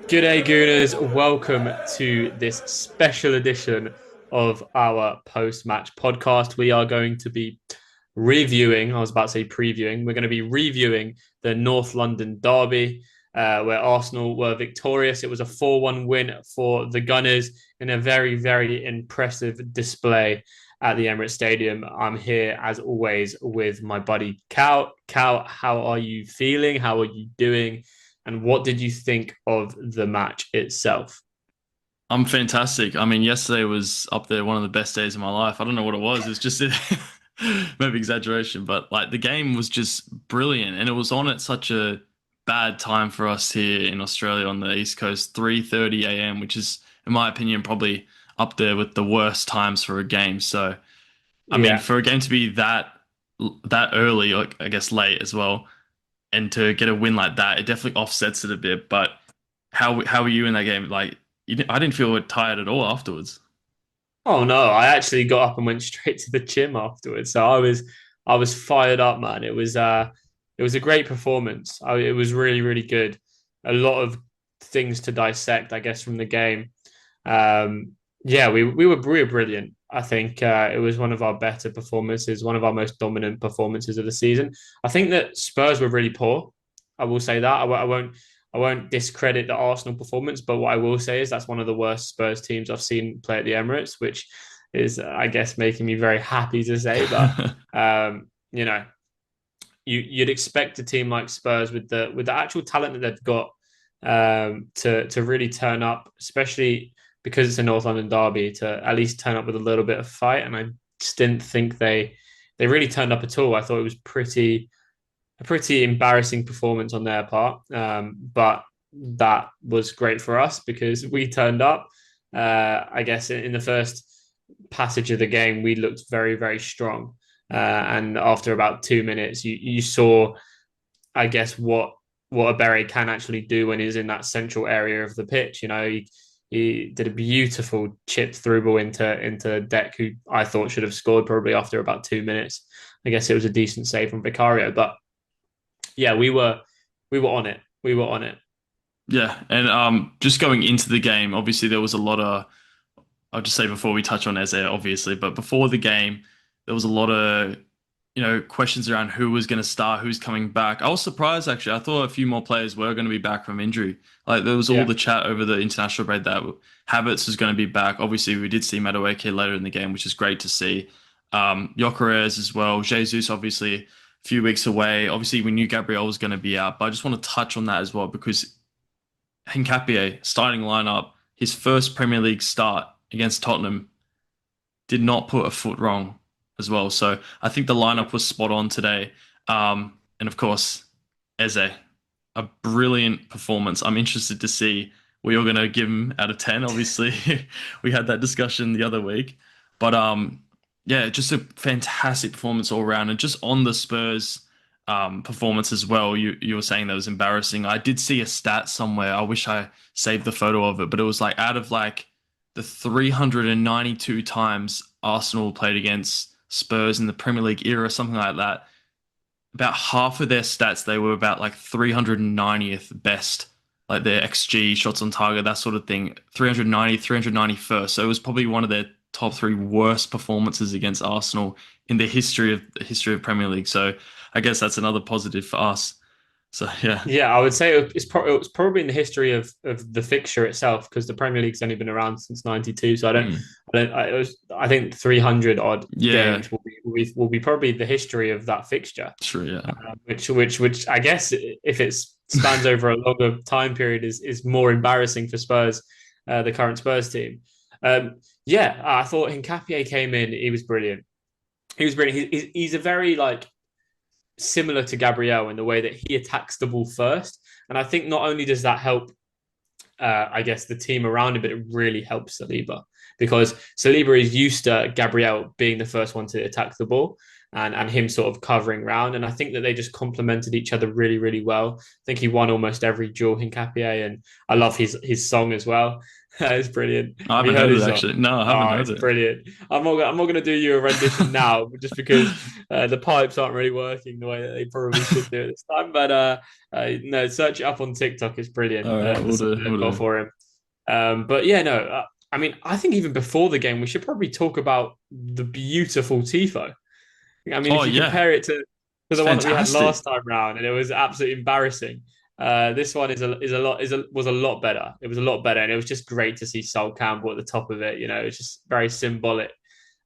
G'day Gooners, welcome to this special edition of our post-match podcast. We are going to be reviewing, I was about to say previewing, we're going to be reviewing the North London derby where Arsenal were victorious. It was a 4-1 win for the Gunners in a very, very impressive display at the Emirates Stadium. I'm here, as always, with my buddy Cal. Cal, how are you feeling? How are you doing? And what did you think of the match itself? I'm fantastic. I mean, yesterday was up there one of the best days of my life. I don't know what it was. It's just maybe exaggeration, but like the game was just brilliant, and it was on at such a bad time for us here in Australia on the East Coast, 3:30 a.m., which is, in my opinion, probably up there with the worst times for a game. So, I mean, Yeah. for a game to be that early, like I guess late as well, and to get a win like that, it definitely offsets it a bit. But how were you in that game? Like, I didn't feel tired at all afterwards. Oh no, I actually got up and went straight to the gym afterwards. So I was fired up, man. It was a great performance. It was really, really good. A lot of things to dissect, I guess, from the game. Yeah, we were brilliant. I think it was one of our better performances, one of our most dominant performances of the season. I think that Spurs were really poor. I will say that. I won't discredit the Arsenal performance, but what I will say is that's one of the worst Spurs teams I've seen play at the Emirates, which is, I guess, making me very happy to say. But you know, you'd expect a team like Spurs with the actual talent that they've got to really turn up, especially because it's a North London derby, to at least turn up with a little bit of fight. And I just didn't think they really turned up at all. I thought it was a pretty embarrassing performance on their part, but that was great for us because we turned up. I guess in the first passage of the game, we looked very, very strong. And after about 2 minutes, you saw, I guess, what a Berry can actually do when he's in that central area of the pitch. He did a beautiful chip through ball into Deck, who I thought should have scored probably after about 2 minutes. I guess it was a decent save from Vicario, but yeah, we were on it. We were on it. Yeah, and just going into the game, obviously there was a lot of. I'll just say before we touch on Eze, obviously, but before the game, there was a lot of questions around who was going to start, who's coming back. I was surprised actually. I thought a few more players were going to be back from injury. Like there was all Yeah. the chat over the international break that Havertz was going to be back. Obviously, we did see Madueke later in the game, which is great to see. Gyökeres as well. Jesus obviously a few weeks away. Obviously, we knew Gabriel was going to be out, but I just want to touch on that as well because Hincapié starting lineup, his first Premier League start against Tottenham, did not put a foot wrong as well. So I think the lineup was spot on today. And of course, Eze, a brilliant performance. I'm interested to see what you're going to give him out of 10. Obviously, we had that discussion the other week. But yeah, just a fantastic performance all around. And just on the Spurs performance as well, you were saying that was embarrassing. I did see a stat somewhere. I wish I saved the photo of it, but it was like out of like the 392 times Arsenal played against Spurs in the Premier League era, something like that. About half of their stats, they were about like 390th best, like their XG, shots on target, that sort of thing. 390, 391st. So it was probably one of their top three worst performances against Arsenal in the history of Premier League. So I guess that's another positive for us. So yeah. Yeah, I would say it was probably in the history of the fixture itself because the Premier League's only been around since '92. So Mm. I think 300 odd Yeah, games will be probably the history of that fixture, true. Yeah. which I guess if it spans over a longer time period is more embarrassing for Spurs, the current Spurs team. Yeah, I thought Hincapié came in. He was brilliant. He was brilliant. He's a very like similar to Gabriel in the way that he attacks the ball first. And I think not only does that help, I guess, the team around him, but it really helps Saliba because Saliba is used to Gabriel being the first one to attack the ball. and him sort of covering round. And I think that they just complemented each other really, really well. I think he won almost every duel, Hincapié, and I love his song as well. It's brilliant. I Have you haven't heard heard it his song? actually. No, I haven't Oh, heard it's it. brilliant. I'm not gonna do you a rendition now, just because the pipes aren't really working the way that they probably should do at this time. But no, search it up on TikTok. It's brilliant. All right, The we'll song do. that We'll they've got do. for him. But yeah, no. I mean, I think even before the game, we should probably talk about the beautiful tifo. I mean, Oh if you yeah, compare it to it's the one that we had fantastic. last time round, and it was absolutely embarrassing. This one was a lot better. It was a lot better, and it was just great to see Sol Campbell at the top of it. You know, it's just very symbolic.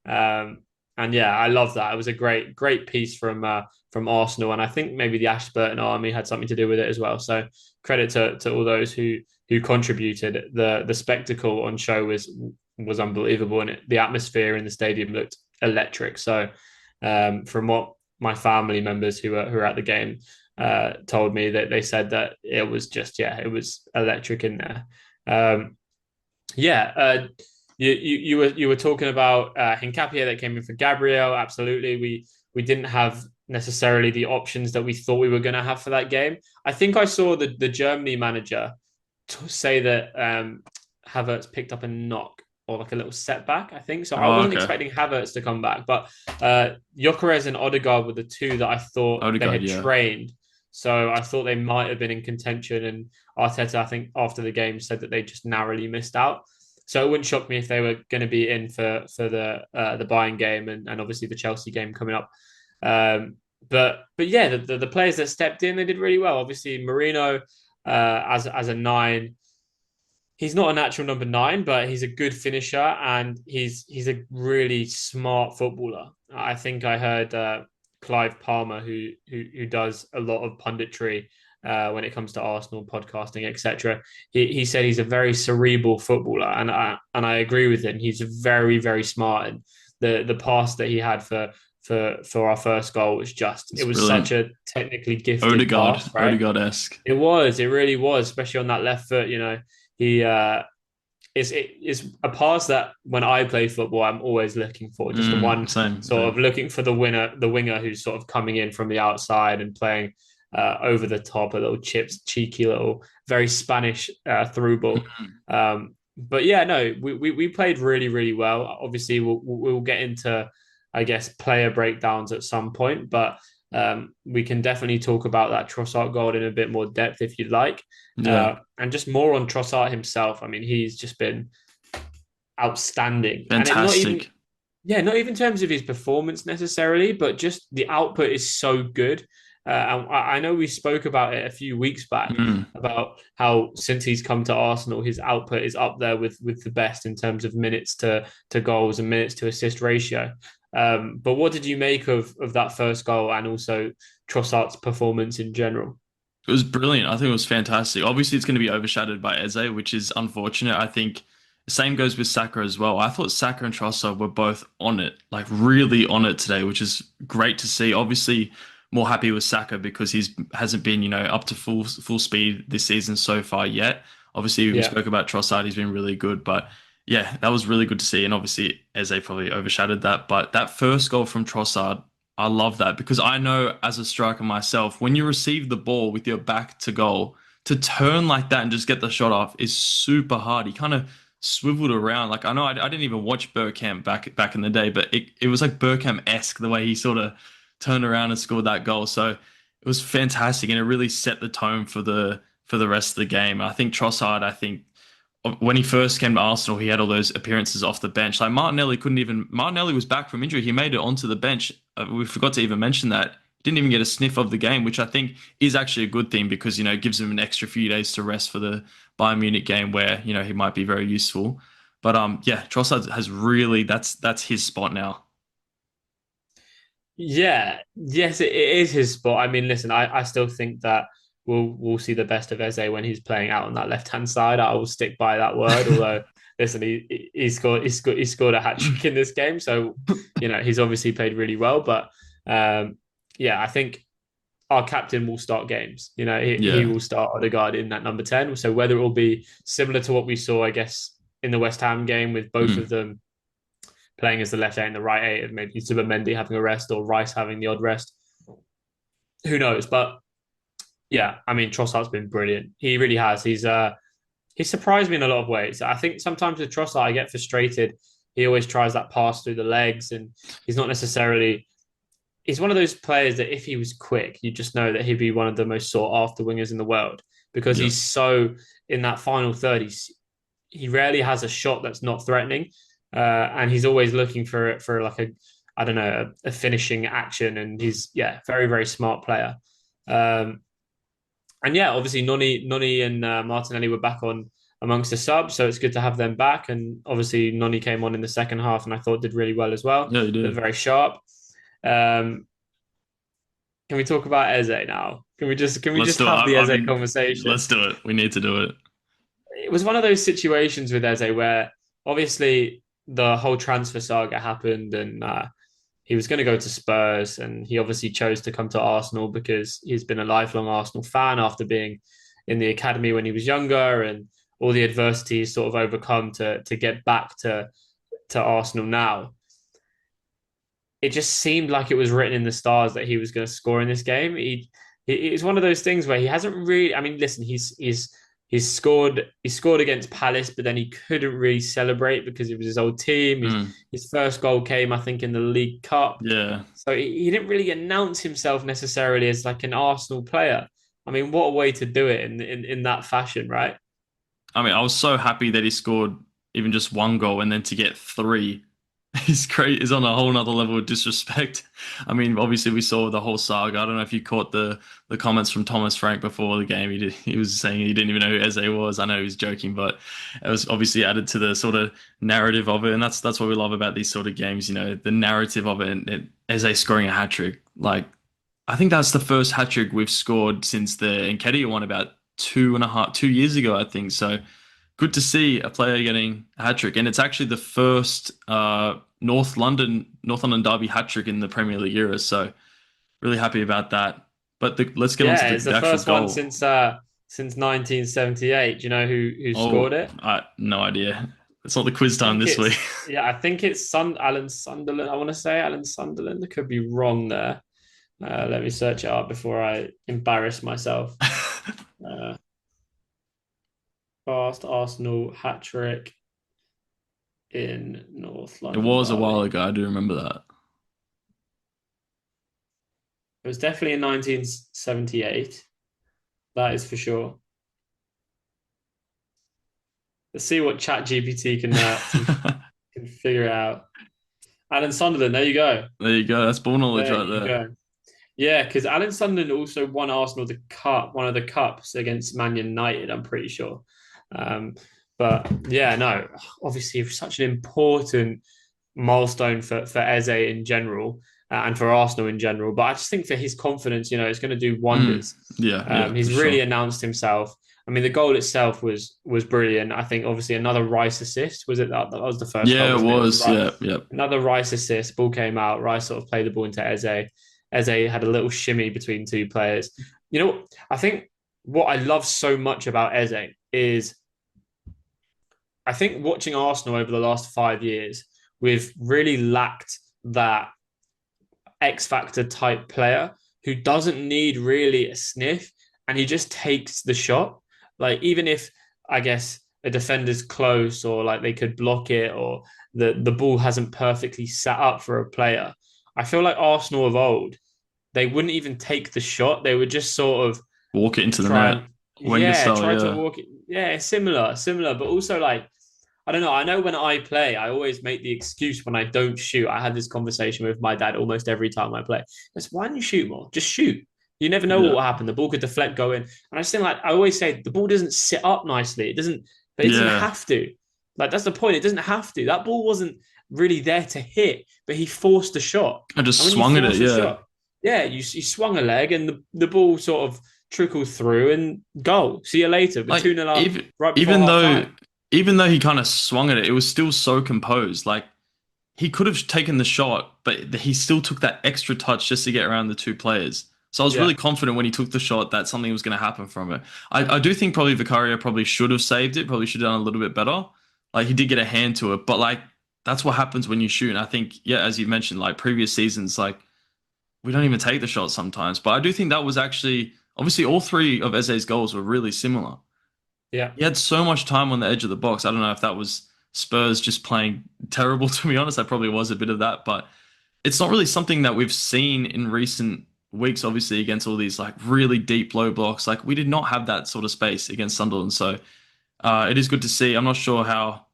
Um, and yeah, I love that. It was a great piece from Arsenal, and I think maybe the Ashburton Army had something to do with it as well. So credit to all those who contributed. The spectacle on show was unbelievable, and the atmosphere in the stadium looked electric. So from what my family members who were at the game told me, that they said that it was just, yeah, it was electric in there. Yeah, you were talking about Hincapié that came in for Gabriel. Absolutely, we didn't have necessarily the options that we thought we were going to have for that game. I think I saw the Germany manager say that Havertz picked up a knock or like a little setback, I think. So I Oh, wasn't okay. expecting Havertz to come back, but Gyökeres and Odegaard were the two that I thought they Odegaard, had yeah. trained. So I thought they might have been in contention. And Arteta, I think, after the game said that they just narrowly missed out. So it wouldn't shock me if they were going to be in for the Bayern game and obviously the Chelsea game coming up. But yeah, the players that stepped in, they did really well. Obviously, Marino as a nine, he's not a natural number nine, but he's a good finisher and he's a really smart footballer. I think I heard Clive Palmer, who does a lot of punditry when it comes to Arsenal podcasting, etc. He said he's a very cerebral footballer, and I agree with him. He's very smart, and the pass that he had for our first goal was just, It's it was such brilliant. a technically gifted Odegaard, pass, right? Odegaard-esque. It really was, especially on that left foot. You know, he it's a pass that when I play football, I'm always looking for. Just the one Same, sort of same. looking for the winger who's sort of coming in from the outside and playing over the top, a little chips, cheeky little, very Spanish through ball. Mhm. But yeah, no, we played really well. Obviously, we'll get into, I guess, player breakdowns at some point, but we can definitely talk about that Trossard goal in a bit more depth if you'd like. Yeah, And just more on Trossard himself. I mean, he's just been outstanding, and it not even, fantastic. yeah, not even in terms of his performance necessarily, but just the output is so good. And I know we spoke about it a few weeks back Mm. about how since he's come to Arsenal, his output is up there with the best in terms of minutes to goals and minutes to assist ratio. But what did you make of that first goal and also Trossard's performance in general? It was brilliant. I think it was fantastic. Obviously, it's going to be overshadowed by Eze, which is unfortunate. I think the same goes with Saka as well. I thought Saka and Trossard were both on it, like really on it today, which is great to see. Obviously, more happy with Saka because he's hasn't been, up to full speed this season so far yet. Obviously, we Yeah. spoke about Trossard. He's been really good, but yeah, that was really good to see. And obviously, Eze probably overshadowed that. But that first goal from Trossard, I love that because I know as a striker myself, when you receive the ball with your back to goal, to turn like that and just get the shot off is super hard. He kind of swiveled around. Like I know I didn't even watch Bergkamp back in the day, but it was like Bergkamp-esque the way he sort of turned around and scored that goal. So it was fantastic and it really set the tone for the rest of the game. I think Trossard, I think when he first came to Arsenal, he had all those appearances off the bench. Like Martinelli was back from injury. He made it onto the bench. We forgot to even mention that. He didn't even get a sniff of the game, which I think is actually a good thing because, it gives him an extra few days to rest for the Bayern Munich game where, he might be very useful. But yeah, Trossard has really, that's his spot now. Yeah, yes, it is his spot. I mean, listen, I still think that we'll see the best of Eze when he's playing out on that left hand side. I will stick by that word. Although, listen, he scored a hat trick in this game, so he's obviously played really well. But yeah, I think our captain will start games. He Yeah. will start Odegaard in that number 10. So whether it will be similar to what we saw, I guess, in the West Ham game with both Mm. of them playing as the left 8 and the right 8, and maybe Zubimendi having a rest or Rice having the odd rest. Who knows? But yeah, I mean, Trossard's been brilliant. He really has. He's surprised me in a lot of ways. I think sometimes with Trossard, I get frustrated. He always tries that pass through the legs, and he's not necessarily. He's one of those players that if he was quick, you just know that he'd be one of the most sought after wingers in the world because he's so in that final third. He rarely has a shot that's not threatening, and he's always looking for like I don't know, a finishing action, and he's very very smart player. And yeah, obviously Noni and Martinelli were back on amongst the subs, so it's good to have them back. And obviously Noni came on in the second half, and I thought did really well as well. Yeah, he did. Looked very sharp. Can we talk about Eze now? Can we just have the Eze conversation? Let's do it. We need to do it. It was one of those situations with Eze where obviously the whole transfer saga happened, and he was going to go to Spurs, and he obviously chose to come to Arsenal because he's been a lifelong Arsenal fan after being in the academy when he was younger, and all the adversity he's sort of overcome to get back to Arsenal now. It just seemed like it was written in the stars that he was going to score in this game. It's one of those things where he hasn't really. I mean, listen, he's scored against Palace, but then he couldn't really celebrate because it was his old team. His first goal came, I think, in the League Cup. Yeah. So he didn't really announce himself necessarily as like an Arsenal player. I mean, what a way to do it in that fashion, right? I mean, I was so happy that he scored even just one goal, and then to get three is great. Is on a whole nother level of disrespect. I mean, obviously we saw the whole saga. I don't know if you caught the comments from Thomas Frank before the game. He was saying he didn't even know who Eze was. I know he was joking, but it was obviously added to the sort of narrative of it, and that's what we love about these sort of games. You know, the narrative of it. And Eze scoring a hat trick. Like, I think that's the first hat trick we've scored since the Nketiah one about 2 years ago, I think. So good to see a player getting a hat trick, and it's actually the first North London derby hat trick in the Premier League era. So really happy about that. But let's get on to it's the the actual first goal. one since 1978. Do you know who scored it? No idea. It's not the quiz time this week. Yeah, I think it's Alan Sunderland. I want to say Alan Sunderland. I could be wrong there. Let me search it up before I embarrass myself. Fast Arsenal hat trick in North London. It was a while ago. I do remember that. It was definitely in 1978. That is for sure. Let's see what ChatGPT can figure out. Alan Sunderland, there you go. There you go. That's ball knowledge right there. Go. Yeah, because Alan Sunderland also won Arsenal the cup, one of the cups against Man United, I'm pretty sure. But yeah, no, obviously such an important milestone for Eze in general and for Arsenal in general. But I just think for his confidence, you know, it's going to do wonders. He's really announced himself. I mean, the goal itself was brilliant. I think obviously another Rice assist. Was it that was the first? Yeah, goal, it was. Yeah. Another Rice assist. Ball came out. Rice sort of played the ball into Eze. Eze had a little shimmy between two players. You know, I think what I love so much about Eze is I think watching Arsenal over the last 5 years, we've really lacked that X Factor type player who doesn't need really a sniff and he just takes the shot. Like, even if, I guess, a defender's close or like they could block it or the ball hasn't perfectly set up for a player, I feel like Arsenal of old, they wouldn't even take the shot. They would just sort of walk it into the net. Try to walk it. Yeah, similar. But also, like, I don't know. I know when I play, I always make the excuse when I don't shoot. I had this conversation with my dad almost every time I play. It's, why don't you shoot more? Just shoot. You never know what will happen. The ball could deflect, go in. And I just think, like, I always say, the ball doesn't sit up nicely. It doesn't have to. Like, that's the point. It doesn't have to. That ball wasn't really there to hit, but he forced a shot. I just swung at it, you swung a leg and the ball sort of trickled through and goal. See you later. But 2-0 up. Even though he kind of swung at it, it was still so composed. Like, he could have taken the shot, but he still took that extra touch just to get around the two players. So I was really confident when he took the shot that something was going to happen from it. I do think probably Vicario probably should have saved it, probably should have done a little bit better. Like, he did get a hand to it, but like, that's what happens when you shoot. And I think, yeah, as you mentioned, like previous seasons, like we don't even take the shots sometimes. But I do think that was actually obviously all three of Eze's goals were really similar. Yeah. He had so much time on the edge of the box. I don't know if that was Spurs just playing terrible, to be honest. That probably was a bit of that, but it's not really something that we've seen in recent weeks, obviously, against all these like really deep low blocks. Like we did not have that sort of space against Sunderland. So it is good to see. I'm not sure how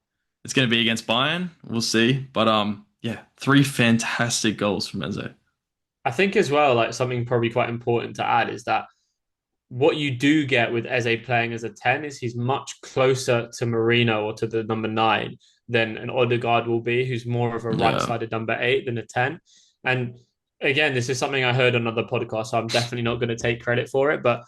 it's going to be against Bayern. We'll see. But yeah, three fantastic goals from Eze. I think as well, like something probably quite important to add is that what you do get with Eze playing as a 10 is he's much closer to Marino or to the number 9 than an Odegaard will be, who's more of a Yeah. right-sided number 8 than a 10. And again, this is something I heard on another podcast, so I'm definitely not going to take credit for it, but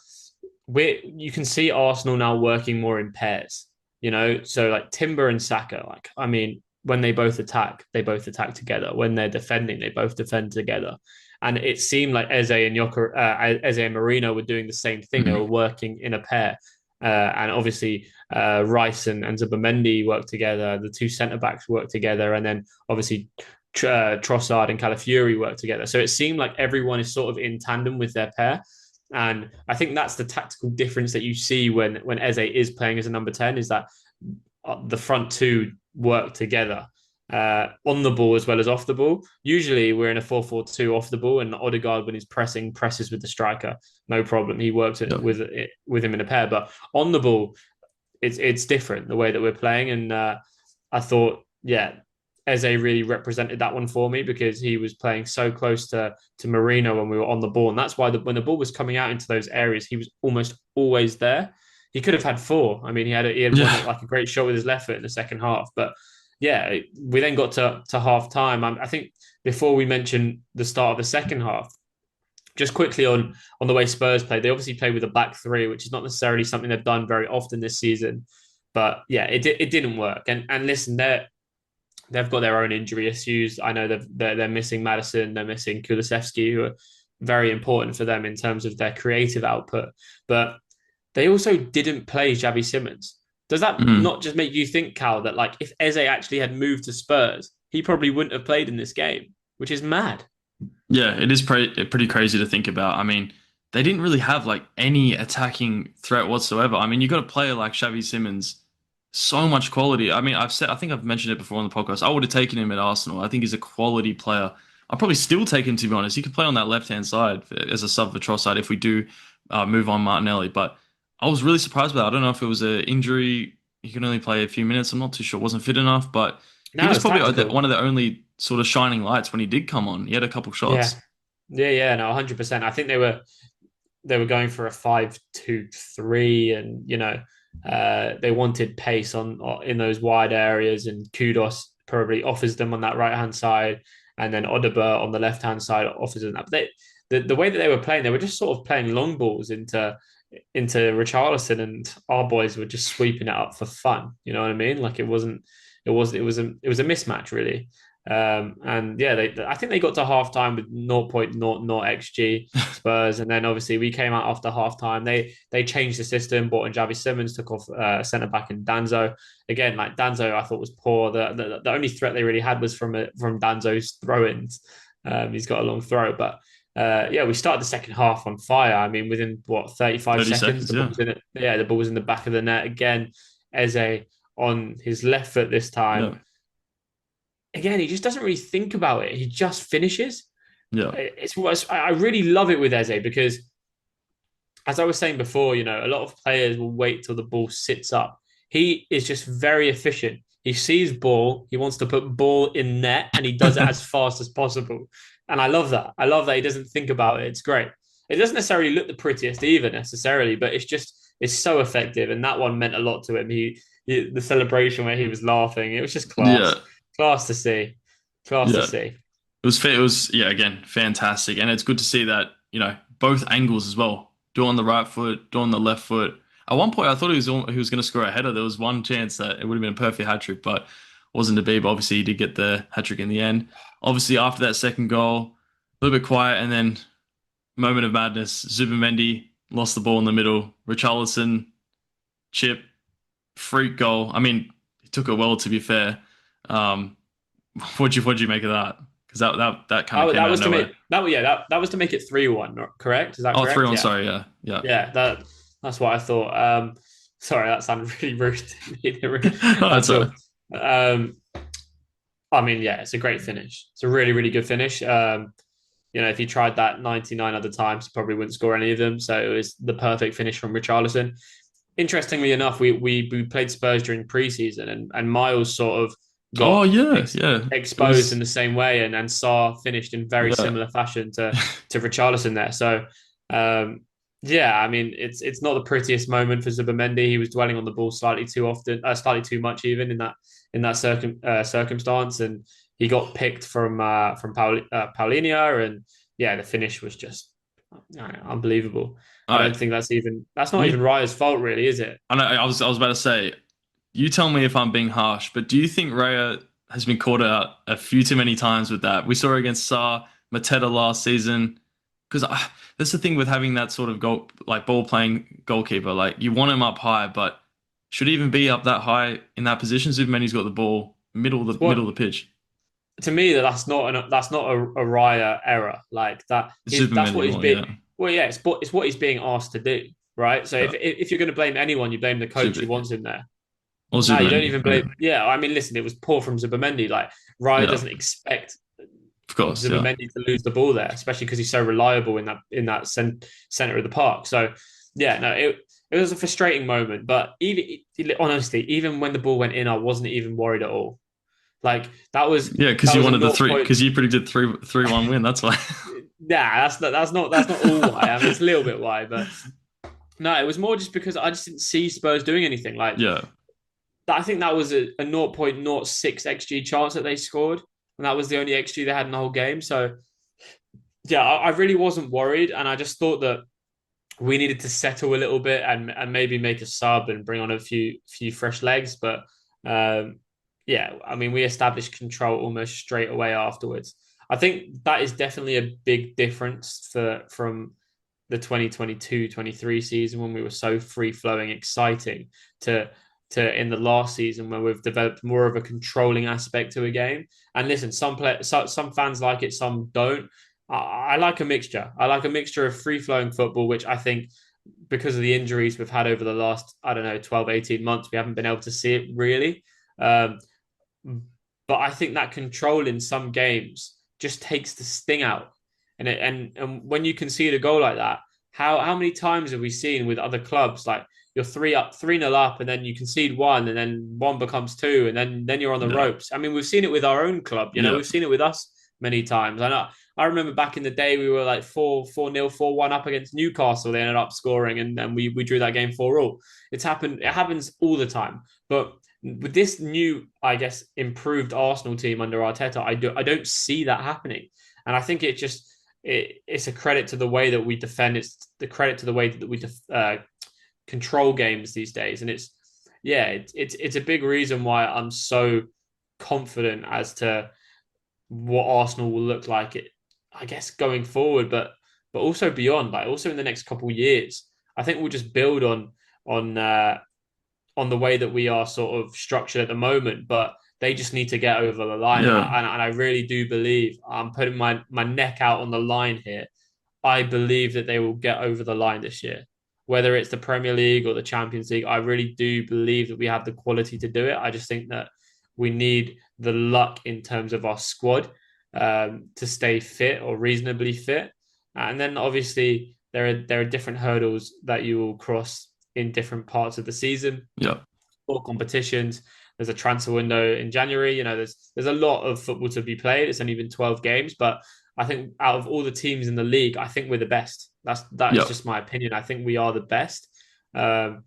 you can see Arsenal now working more in pairs, so like Timber and Saka, like, I mean, when they both attack together. When they're defending, they both defend together. And it seemed like Eze and Marino were doing the same thing. They were Mhm. working in a pair. And obviously, Rice and Zubimendi work together. The two centre backs work together. And then obviously, Trossard and Calafiori work together. So it seemed like everyone is sort of in tandem with their pair. And I think that's the tactical difference that you see when Eze is playing as a number 10, is that the front two work together on the ball as well as off the ball. Usually we're in a 4-4-2 off the ball, and Odegaard, when he's presses with the striker, no problem. He works Yeah. with him in a pair. But on the ball, it's different the way that we're playing. And I thought, yeah, Eze really represented that one for me, because he was playing so close to Marino when we were on the ball. And that's why when the ball was coming out into those areas, he was almost always there. He could have had 4. I mean, he had one Yeah. like a great shot with his left foot in the second half. But yeah, we then got to half time. I think before we mention the start of the second half, just quickly on the way Spurs played, they obviously played with a back 3, which is not necessarily something they've done very often this season. But yeah, it didn't work. And listen, they've got their own injury issues. I know they're missing Madison, they're missing Kulusevski, who are very important for them in terms of their creative output. But they also didn't play Xavi Simons. Does that Mhm. not just make you think, Cal, that like if Eze actually had moved to Spurs, he probably wouldn't have played in this game, which is mad. Yeah, it is pretty crazy to think about. I mean, they didn't really have like any attacking threat whatsoever. I mean, you got a player like Xavi Simons, so much quality. I mean, I think I've mentioned it before on the podcast. I would have taken him at Arsenal. I think he's a quality player. I'll probably still take him, to be honest. He could play on that left-hand side as a sub for Trossard if we do move on Martinelli. But I was really surprised by that. I don't know if it was an injury. He could only play a few minutes. I'm not too sure. Wasn't fit enough, but he No, was it's probably tactical. one of the only sort of shining lights when he did come on. He had a couple Yeah, shots. yeah, no, 100%. I think they were going for a 5-2-3, and they wanted pace on in those wide areas, and Kudos probably offers them on that right hand side, and then Odeber on the left hand side offers them that. But the way that they were playing, they were just sort of playing long balls into Richarlison, and our boys were just sweeping it up for fun. You know what I mean? Like it was a mismatch really. And yeah, I think they got to half time with 0.00 xg Spurs, and then obviously we came out after half time. They changed the system, brought in Javi Simmons, took off centre back in Danzo. Again, like Danzo, I thought was poor. The only threat they really had was from Danzo's throw-ins. He's got a long throw, but yeah, we started the second half on fire. I mean, within what 35 30 seconds, seconds, the ball yeah. was in it. Yeah, the ball was in the back of the net again. Eze on his left foot this Yeah. time. Again, he just doesn't really think about it. He just finishes. Yeah. I really love it with Eze, because, as I was saying before, a lot of players will wait till the ball sits up. He is just very efficient. He sees ball, he wants to put ball in net, and he does it as fast as possible. And I love that. I love that he doesn't think about it. It's great. It doesn't necessarily look the prettiest either, necessarily, but it's so effective. And that one meant a lot to him. The celebration where he was laughing, it was just class. Yeah. Class to see. Class to Yeah. see. It was fair. It was, yeah, again, fantastic. And it's good to see that, both angles as well. Do on the right foot, do on the left foot. At one point, I thought he was going to score a header. There was one chance that it would have been a perfect hat trick, but wasn't to be. But obviously, he did get the hat trick in the end. Obviously, after that second goal, a little bit quiet, and then moment of madness. Zubimendi lost the ball in the middle. Richarlison, chip, freak goal. I mean, he took it well, to be fair. Um, What'd you make of that? Because that kind of Oh, came that out of was to nowhere. make that was to make it 3-1, correct? Is that Oh, three correct? one. Yeah. Sorry, yeah, yeah. Yeah, that's what I thought. Sorry, that sounded really rude to me. That's That's all all. right. Um, I mean, yeah, it's a great finish. It's a really, really good finish. If he tried that 99 other times, he probably wouldn't score any of them. So it was the perfect finish from Richarlison. Interestingly enough, we played Spurs during preseason, and Miles sort of Oh got yeah, yeah. It exposed in was the same way, and Sarr finished in very yeah. similar fashion to Richarlison there. So um, yeah, I mean it's not the prettiest moment for Zubimendi. He was dwelling on the ball slightly too often, slightly too much even in that circumstance, and he got picked from Paulinho, and yeah, the finish was just unbelievable. All I don't right. think that's not even You Raya's fault, really, is it? I know I was about to say, you tell me if I'm being harsh, but do you think Raya has been caught out a few too many times with that? We saw it against Saar, Mateta last season. Because that's the thing with having that sort of goal, like ball playing goalkeeper. Like you want him up high, but should he even be up that high in that position? Superman's got the ball middle What of the pitch. to me that's not a Raya error like that. It's That's Superman what he's anymore, being. yeah. Well, yeah, it's what he's being asked to do, right? So Yeah. if you're going to blame anyone, you blame the coach Super who wants him there. or No, you don't Superman. even Yeah. blame. Yeah, I mean, listen, it was poor from Zubimendi. Like Raya Yeah. doesn't expect Of course, yeah. Zubimendi to lose the ball there, especially because he's so reliable in that center of the park. So yeah, no, it was a frustrating moment. But honestly, even when the ball went in, I wasn't even worried at all. Like Yeah, because that you was a wanted the naught three point. because you predicted 3-1 win. That's why. Nah, that's not all why. I mean, it's a little bit why, but no, it was more just because I just didn't see Spurs doing anything. Like Yeah. I think that was a 0.06 xG chance that they scored, and that was the only xG they had in the whole game. So yeah, I really wasn't worried, and I just thought that we needed to settle a little bit and maybe make a sub and bring on a few fresh legs. But yeah, I mean, we established control almost straight away afterwards. I think that is definitely a big difference from the 2022-23 season when we were so free flowing, exciting to in the last season where we've developed more of a controlling aspect to a game. And listen, some fans like it, some don't. I like a mixture. I like a mixture of free flowing football, which I think because of the injuries we've had over the last, I don't know, 12, 18 months, we haven't been able to see it really. Um, but I think that control in some games just takes the sting out. And when you concede a goal like that, how many times have we seen with other clubs like you're 3-0 up, and then you concede one, and then one becomes two, and then you're on the Yeah. ropes. I mean, we've seen it with our own club. Yeah. We've seen it with us many times. I remember back in the day we were like 4-0, 4-1 up against Newcastle. They ended up scoring, and then we drew that game 4-all. It's happened. It happens all the time. But with this new, I guess, improved Arsenal team under Arteta, I don't see that happening. And I think it's a credit to the way that we defend. It's the credit to the way that we control games these days. And it's a big reason why I'm so confident as to what Arsenal will look like. I guess going forward, but also beyond, like also in the next couple of years. I think we'll just build on on the way that we are sort of structured at the moment, but they just need to get over the line. Yeah. And I really do believe I'm putting my neck out on the line here. I believe that they will get over the line this year, whether it's the Premier League or the Champions League. I really do believe that we have the quality to do it. I just think that we need the luck in terms of our squad to stay fit or reasonably fit. And then obviously there are different hurdles that you will cross in different parts of the season Yeah. or competitions. There's a transfer window in January. There's a lot of football to be played. It's only been 12 games, but I think out of all the teams in the league, I think we're the best. That is Yeah. just my opinion. I think we are the best. Um,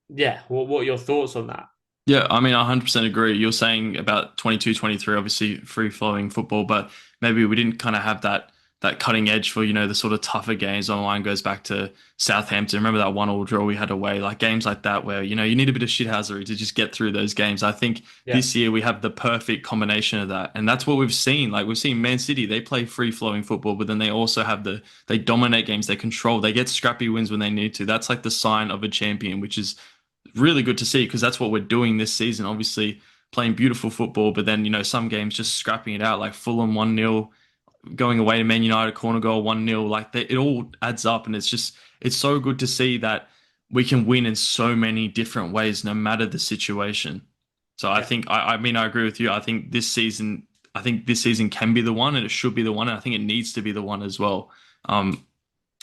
yeah. What are your thoughts on that? Yeah, I mean, I 100% agree. You're saying about 22, 23, obviously free flowing football, but maybe we didn't kind of have that cutting edge for, the sort of tougher games. On the line goes back to Southampton. Remember that 1-1 draw we had away, like games like that where, you need a bit of shithousery to just get through those games. I think Yeah. this year we have the perfect combination of that. And that's what we've seen. Like we've seen Man City, they play free flowing football, but then they also have they dominate games, they control, they get scrappy wins when they need to. That's like the sign of a champion, which is really good to see because that's what we're doing this season. Obviously, playing beautiful football, but then, some games just scrapping it out, like Fulham 1-0, going away to Man United, corner goal 1-0. Like it all adds up, and it's so good to see that we can win in so many different ways, no matter the situation. So I Yeah, think, I mean, I agree with you. I think this season can be the one, and it should be the one, and I think it needs to be the one as well. Um,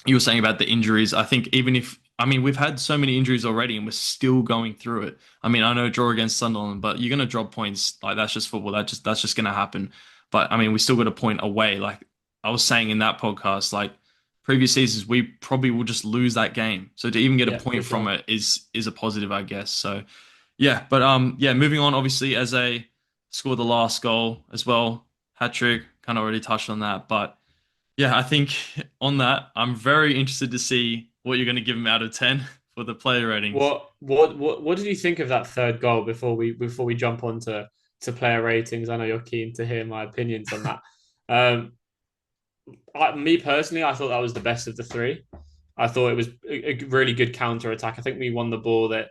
you were saying about the injuries. I think I mean, we've had so many injuries already and we're still going through it. I mean, I know draw against Sunderland, but you're going to drop points. Like that's just football. That's just going to happen. But I mean, we still got a point away. Like I was saying in that podcast, like previous seasons, we probably will just lose that game. So to even get a yeah, for point from sure. it is a positive, I guess. So yeah, but yeah, moving on. Obviously, Eze scored the last goal as well. Hat trick. Kind of already touched on that, but yeah, I think on that, I'm very interested to see what you're going to give him out of 10 for the player ratings. What did you think of that third goal before we jump on to player ratings? I know you're keen to hear my opinions on that. Um, me personally, I thought that was the best of the three. I thought it was a really good counter attack. I think we won the ball that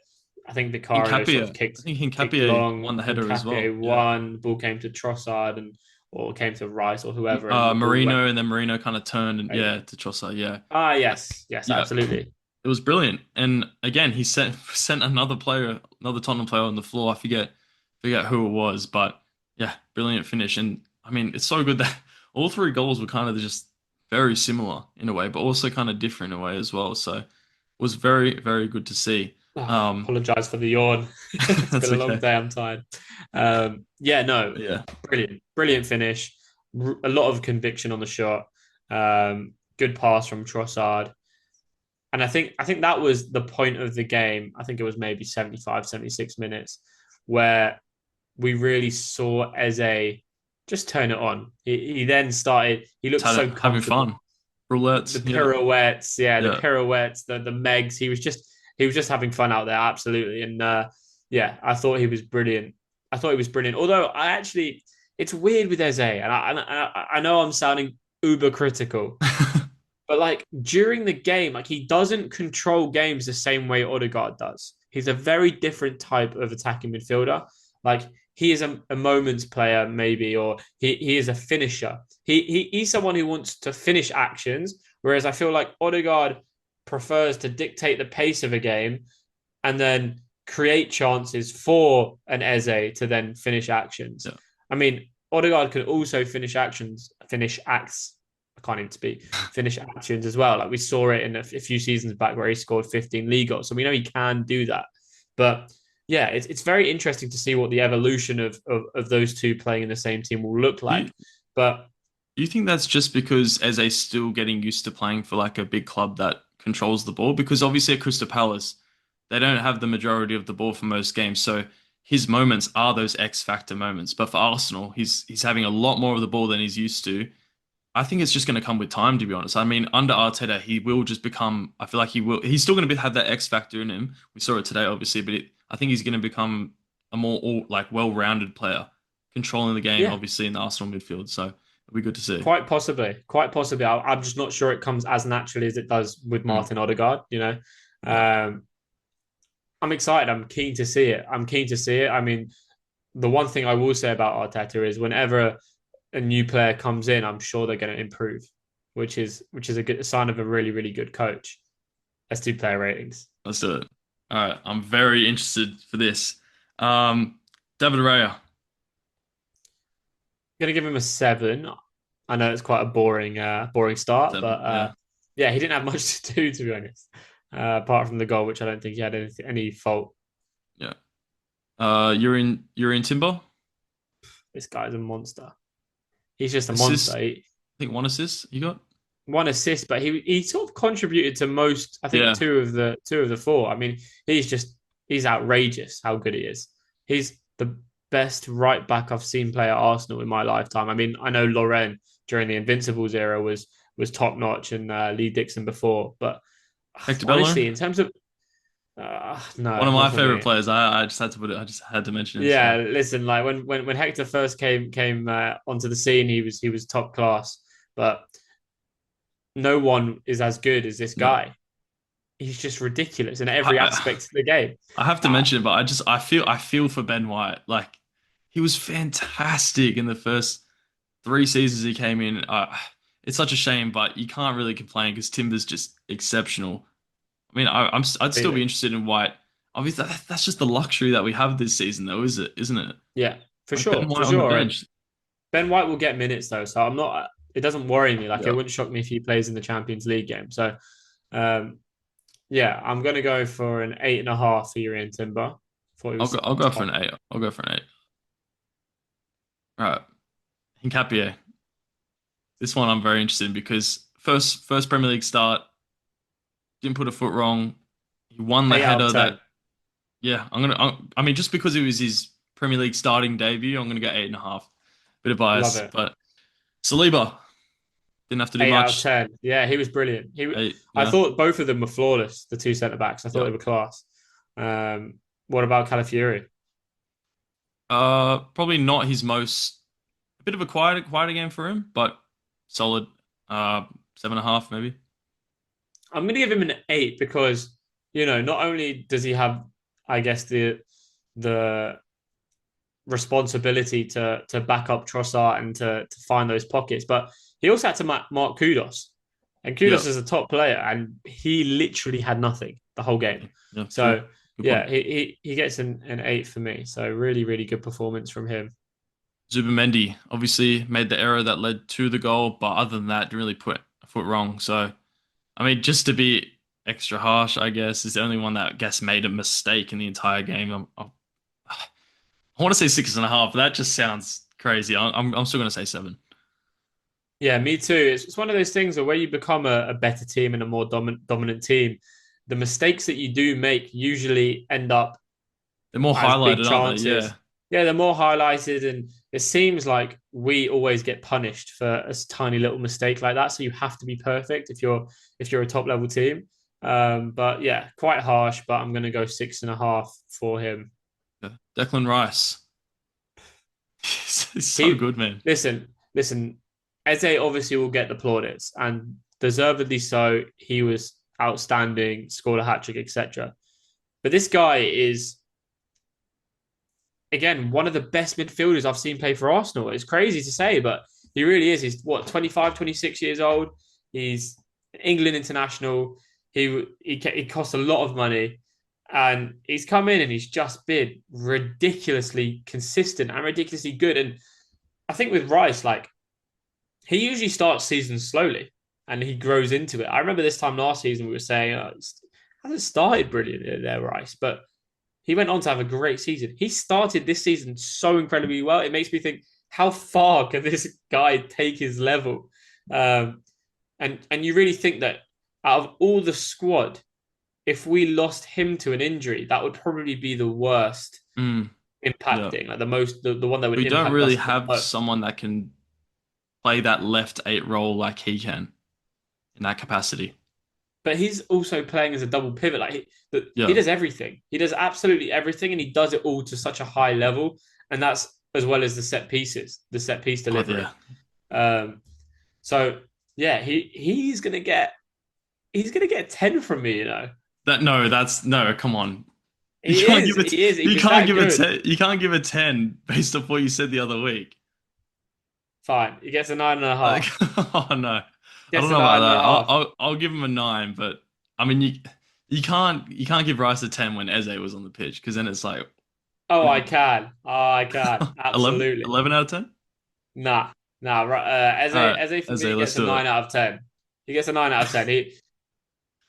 I think Vicario sort of I think kicked Hincapie long. won the header as well. Nkapie Yeah. won. The ball came to Trossard or came to Rice or whoever, and the ball went. Marino, and then Marino kind of turned and Like, yeah, to Trossard. Yeah. yes, Yeah. absolutely. It was brilliant. And again, he sent another Tottenham player on the floor. I forget who it was, but yeah, brilliant finish. And I mean, it's so good that all three goals were kind of just very similar in a way, but also kind of different in a way as well. So it was very, very good to see. Um, Apologize for the yawn. It's that's been a long okay. day. I'm tired. Yeah, no, But yeah, brilliant finish. A lot of conviction on the shot. Good pass from Trossard. And I think that was the point of the game. I think it was maybe 75, 76 minutes where we really saw Eze just turn it on. He then started, he just looked so having comfortable. fun. Roulettes. The Yeah, pirouettes, yeah, the yeah. pirouettes, the megs. He was just having fun out there, absolutely. And yeah, I thought he was brilliant. I thought he was brilliant. Although it's weird with Eze, and I know I'm sounding uber critical, but like during the game, like he doesn't control games the same way Odegaard does. He's a very different type of attacking midfielder. Like he is a moments player, maybe, or he is a finisher. He's someone who wants to finish actions, whereas I feel like Odegaard prefers to dictate the pace of a game and then create chances for an Eze to then finish actions. Yeah. I mean, Odegaard can also finish acts. I can't even speak. Finish actions as well. Like we saw it in a few seasons back where he scored 15 league goals. So we know he can do that. But yeah, it's very interesting to see what the evolution of those two playing in the same team will look Do you, like. But do you think that's just because Eze's still getting used to playing for like a big club that controls the ball? Because obviously at Crystal Palace, they don't have the majority of the ball for most games. So his moments are those X factor moments. But for Arsenal, he's having a lot more of the ball than he's used to. I think it's just going to come with time, to be honest. I mean, under Arteta, he will just become. I feel like he will. He's still going to have that X factor in him. We saw it today, obviously, but I think he's going to become a more like well-rounded player, controlling the game, yeah, obviously in the Arsenal midfield. So it'll be good to see. quite possibly, quite possibly. I'm just not sure it comes as naturally as it does with Mm, Martin Odegaard. yeah, Um, I'm excited. I'm keen to see it. I'm keen to see it. I mean, the one thing I will say about Arteta is whenever a new player comes in, I'm sure they're going to improve, which is a good a sign of a really really good coach. Let's do player ratings. let's do it. All right, I'm very interested for this. Um, David Raya. I'm going to give him a 7. I know it's quite a boring start, but 7. Yeah, yeah, he didn't have much to do, to be honest, apart from the goal, which I don't think he had any fault. yeah. You're in Timber. This guy's a monster. He's just a Assist. monster. I think 1 assist you got. One assist, but he sort of contributed to most. I think Yeah. two of the four. I mean, he's outrageous how good he is. He's the best right back I've seen play at Arsenal in my lifetime. I mean, I know Loren during the Invincibles era was top notch, and Lee Dixon before, but Hector Bellerin. honestly, in terms of One no, of my not for favorite me. players. I just had to put it. I just had to mention him. Yeah, So listen, like when Hector first came onto the scene, he was top class, but no one is as good as this no, guy. He's just ridiculous in every I, aspect of the game. I have to Uh, mention it, but I feel for Ben White. Like he was fantastic in the first 3 seasons he came in. It's such a shame, but you can't really complain because Timber's just exceptional. I mean, I'd still be Completely. interested in White. Obviously, that's just the luxury that we have this season, though, isn't it? Yeah, for Like Ben sure, for White on the sure. And bench. Ben White will get minutes though, so I'm not. It doesn't worry me. Like it Yeah, wouldn't shock me if he plays in the Champions League game. So, um, yeah, I'm gonna go for an 8.5 for Urian Timber. Thought he was I'll go for top. an 8. I'll go for an 8. All right, Hincapié. This one I'm very interested in because first Premier League start, didn't put a foot wrong. He won the 8 out of header that 10. yeah, I mean, just because it was his Premier League starting debut, I'm gonna go 8.5. Bit of Love bias, it. but Saliba didn't have to do 8 out of much. 10. Yeah, he was brilliant. Eight, I yeah, thought both of them were flawless. The two centre backs. I thought yeah. they were class. What about Calafiori? Probably not his most. A bit of a quieter game for him, but solid. 7.5 maybe. I'm going to give him an 8 because not only does he have, I guess the responsibility to back up Trossard and to find those pockets, but he also had to mark Kudos, and Yeah, Kudos is a top player, and he literally had nothing the whole game. yeah, true. So Good point. yeah, he gets an 8 for me. So really, really good performance from him. Zubimendi obviously made the error that led to the goal, but other than that, didn't really put a foot wrong. So, I mean, just to be extra harsh, I guess, is the only one that I guess made a mistake in the entire game. I want to say 6.5, but that just sounds crazy. I'm still going to say 7. Yeah, me too. It's one of those things where you become a better team and a more dominant team, the mistakes that you do make usually end up They're more as big highlighted, aren't they? Yeah. chances. Yeah, they're more highlighted, and it seems like we always get punished for a tiny little mistake like that. So you have to be perfect if you're a top level team. But yeah, quite harsh. But I'm going to go 6.5 for him. Yeah. Declan Rice. He's so He good, man. listen. Eze obviously will get the plaudits, and deservedly so. He was outstanding, scored a hat trick, etc. But this guy is again one of the best midfielders I've seen play for Arsenal. It's crazy to say, but he really is. He's what 25, 26 years old. He's an England international. He costs a lot of money, and he's come in and he's just been ridiculously consistent and ridiculously good. And I think with Rice, like he usually starts seasons slowly and he grows into it. I remember this time last season we were saying hasn't started brilliant there, Rice, but he went on to have a great season. He started this season so incredibly well. It makes me think, how far can this guy take his level? Um, and you really think that out of all the squad, if we lost him to an injury, that would probably be the worst Mm, yeah. impacting, like the one that would We don't impact really us the have most. someone that can play that left 8 role like he can in that capacity. But he's also playing as a double pivot. Like he Yeah. does everything. He does absolutely everything, and he does it all to such a high level. And that's as well as the set pieces, the set piece Oh, delivery. yeah. Um, so yeah, he's gonna get a 10 from me. That's no, come on. You He can't is. give it He is. He you was can't that give a good. 10 you can't give a 10 based off what you said the other week. Fine. He gets a nine and a Like, half. oh no. I Gets don't a know about nine and a that. half. I'll give him a 9, but I mean you can't give Rice a 10 when Eze was on the pitch because then it's like Oh, I can. Oh, I can. 11 Absolutely. 11 out of 10. Nah. Nah. All right, Eze for Eze, me let's gets a do it. 9 out of 10. He gets a 9 out of 10. He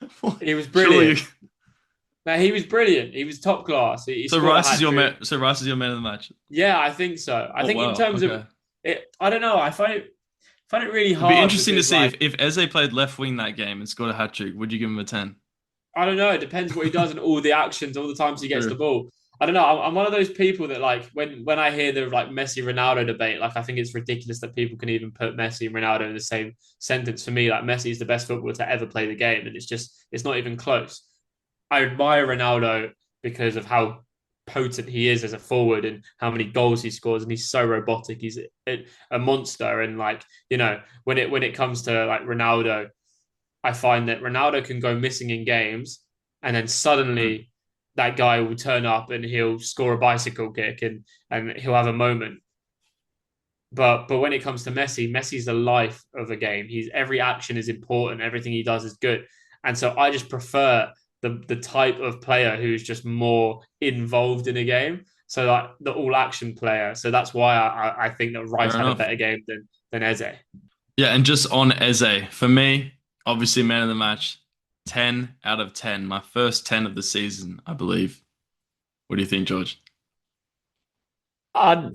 was Surely you brilliant. No, he was brilliant. He was top class. He so scored a Rice is hat your trick. man so Rice is your man of the match. Yeah, I think so. I Oh think in wow. terms of Okay. it, I don't know. I find it really It'd be hard interesting to because see like if Eze played left wing that game and scored a hat trick, would you give him a 10? I don't know. It depends what he does and all the actions, all the times he gets the True. ball. I don't know. I'm one of those people that like when I hear the like Messi Ronaldo debate, like I think it's ridiculous that people can even put Messi and Ronaldo in the same sentence. For me, like Messi is the best footballer to ever play the game, and it's not even close. I admire Ronaldo because of how potent he is as a forward and how many goals he scores, and he's so robotic. He's a monster, and like when it comes to like Ronaldo, I find that Ronaldo can go missing in games, and then Mm. suddenly that guy will turn up and he'll score a bicycle kick and he'll have a moment. But when it comes to Messi, Messi's the life of a game. He's every action is important. Everything he does is good. And so I just prefer the type of player who's just more involved in a game. So like the all action player. So that's why I think that Fair Rice had a enough. better game than Eze. Yeah, and just on Eze, for me, obviously man of the match, 10 out of 10. My first 10 of the season, I believe. What do you think, George? I,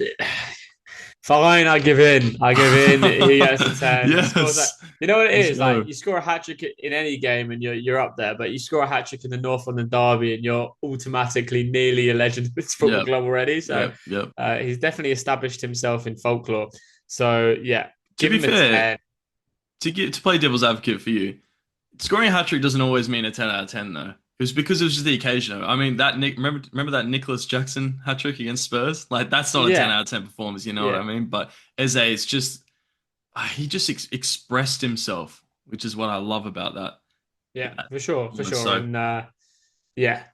Fine, I give in. I give in. He gets a 10. He scores that. Yes. You know what it Let's is? Like go. you score a hat trick in any game and you're up there, but you score a hat trick in the North London Derby and you're automatically nearly a legend of this football Yep. club already. So Yep. Yep. he's definitely established himself in folklore. So yeah, To give be him a fair, 10. to play devil's advocate for you, scoring a hat trick doesn't always mean a 10 out of 10 though. It was because it was just the occasion. I mean, that Nick, remember that Nicholas Jackson hat trick against Spurs? Like that's not a 10 Yeah, out of 10 performance, you know what I yeah, mean? But Eze, it's just he just expressed himself, which is what I love about yeah, that for sure, for performance. sure. So, And yeah,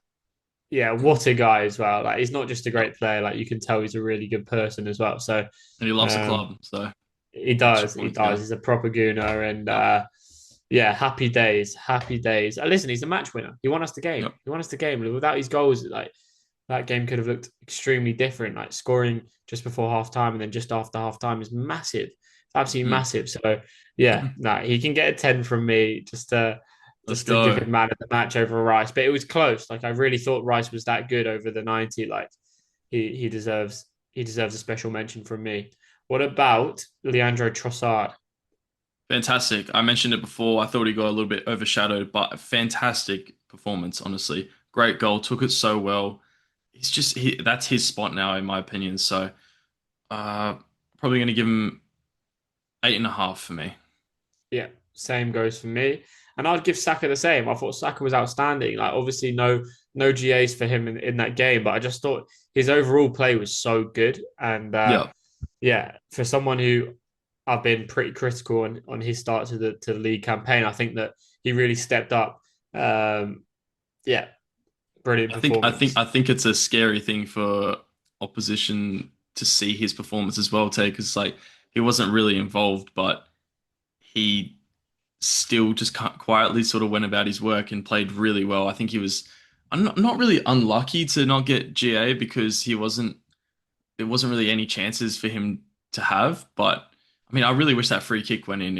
yeah, what a guy as well. Like he's not just a great player. Like you can tell he's a really good person as well. So and he loves the um, club, so he extra does. He points does. go. He's a proper gooner, and Yep, yeah, happy days. Happy days. Listen, he's a match winner. He won us the game. yep. He won us the game. Without his goals, like that game could have looked extremely different. Like scoring just before half time and then just after half time is massive. It's absolutely Mhm. massive. So yeah, no, he can get a 10 from me Let's just to give go. him man of the match over Rice. But it was close. Like I really thought Rice was that good over the 90. Like he deserves a special mention from me. What about Leandro Trossard? Fantastic. I mentioned it before. I thought he got a little bit overshadowed, but a fantastic performance, honestly. Great goal, took it so well. That's his spot now, in my opinion. So, uh, probably going to give him 8.5 for me. Yeah, same goes for me. And I'd give Saka the same. I thought Saka was outstanding. Like obviously no GAs for him in that game, but I just thought his overall play was so good. And Yeah, yeah, for someone who I've been pretty critical on his start to the league campaign, I think that he really stepped up. Yeah, brilliant performance. I think it's a scary thing for opposition to see his performance as well, Tay, because like he wasn't really involved, but he still just quietly sort of went about his work and played really well. I think he was not really unlucky to not get GA because there wasn't really any chances for him to have. But I mean, I really wish that free kick went in.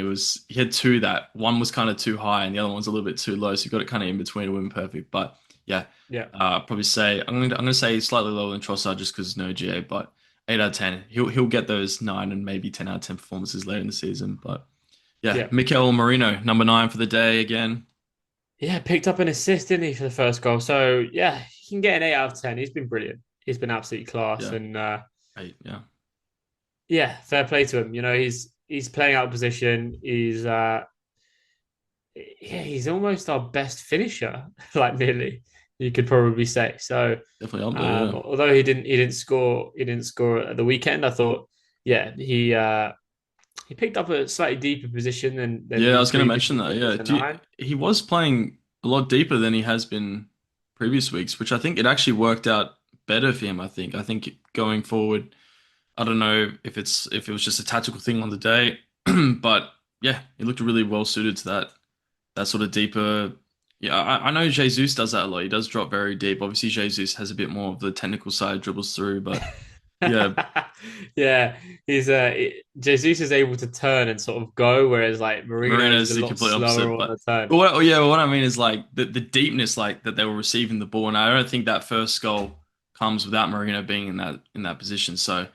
He had two that one was kind of too high and the other one's a little bit too low, so he got it kind of in between to win perfect. But yeah, Yeah, probably say I'm gonna say slightly lower than Trossard just because no GA, but 8 out of 10. He'll get those 9 and maybe 10 out of 10 performances later in the season, but. Yeah, yeah. Mikel Marino, number 9 for the day again. Yeah, picked up an assist, didn't he, for the first goal? So yeah, he can get an 8 out of 10. He's been brilliant. He's been absolutely class. Yeah, And 8. Yeah, yeah, fair play to him. You know, he's playing out of position. Yeah, he's almost our best finisher, like nearly you could probably say. So definitely up there. Yeah, although he didn't score at the weekend, I thought yeah, he picked up a slightly deeper position than yeah. I he was going to mention previously that. did Yeah, as a nine. he was playing a lot deeper than he has been previous weeks, which I think it actually worked out better for him. I think going forward, I don't know if it was just a tactical thing on the day, but yeah, he looked really well suited to that sort of deeper. Yeah, I know Jesus does that a lot. He does drop very deep. Obviously, Jesus has a bit more of the technical side, dribbles through, but yeah, Yeah, he's Jesus is able to turn and sort of go, whereas like Marino is Marino's a the lot complete opposite. slower on But the turn. what I mean is like the deepness like that they were receiving the ball, and I don't think that first goal comes without Marino being in that position. So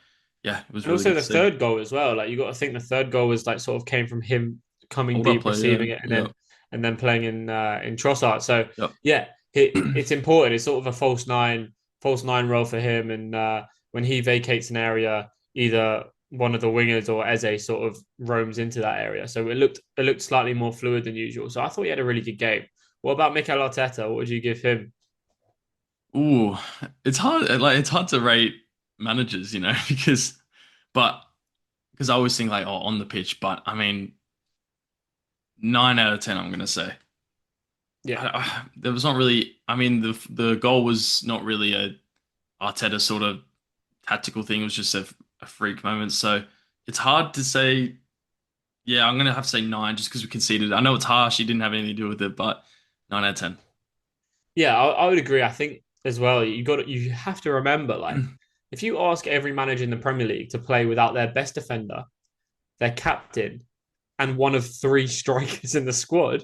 yeah, it was And really also good to the see. third goal as well. Like you got to think the third goal was like sort of came from him coming Hold up deep, play, yeah, receiving it, yeah, and then playing in Trossard. So yep. yeah, it's important. It's sort of a false nine role for him. And when he vacates an area, either one of the wingers or Eze sort of roams into that area. So it looked slightly more fluid than usual. So I thought he had a really good game. What about Mikel Arteta? What would you give him? Ooh, it's hard. Like it's hard to rate managers, you know, but because I always think like oh on the pitch, but I mean 9 out of 10. I'm gonna say. Yeah. There was not really. I mean, the goal was not really a Arteta sort of tactical thing. It was just a freak moment. So it's hard to say. Yeah, I'm gonna have to say 9 just because we conceded. I know it's harsh. He didn't have anything to do with it, but 9 out of 10. Yeah, I would agree. I think as well, you have to remember, like, if you ask every manager in the Premier League to play without their best defender, their captain, and one of three strikers in the squad,